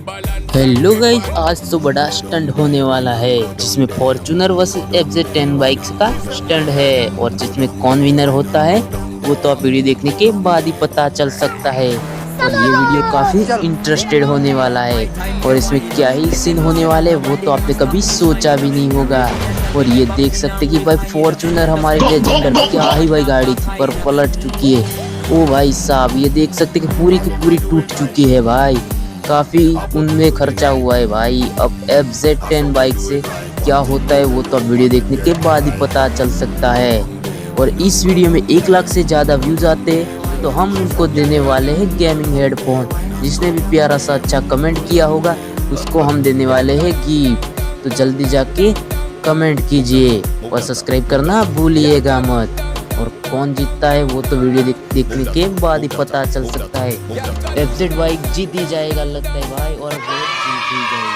Hello guys, आज तो बड़ा स्टंट होने वाला है जिसमें फॉर्च्यूनर वर्सेस FZ10 बाइक्स का स्टंट है और जिसमें कौन विनर होता है वो तो आप वीडियो देखने के बाद ही पता चल सकता है। और ये वीडियो काफी इंटरेस्टेड होने वाला है और इसमें क्या ही सीन होने वाले वो तो आपने कभी सोचा भी नहीं होगा। और ये देख सकते कि भाई फॉर्च्यूनर हमारी लेजेंडर क्या ही भाई गाड़ी थी पर पलट चुकी है। ओ भाई साहब, ये देख सकते कि पूरी की पूरी टूट चुकी है भाई, काफ़ी उनमें खर्चा हुआ है भाई। अब FZ10 बाइक से क्या होता है वो तो अब वीडियो देखने के बाद ही पता चल सकता है। और इस वीडियो में 1 लाख से ज़्यादा व्यूज़ आते हैं तो हम उनको देने वाले हैं गेमिंग हेडफोन। जिसने भी प्यारा सा अच्छा कमेंट किया होगा उसको हम देने वाले हैं गिफ्ट। तो जल्दी जाके कमेंट कीजिए और सब्सक्राइब करना भूलिएगा मत। और कौन जीतता है वो तो वीडियो देखने के बाद ही पता चल सकता है। FZ बाइक जीत ही जाएगा लगता है भाई, और वो जीत ही जाएगा।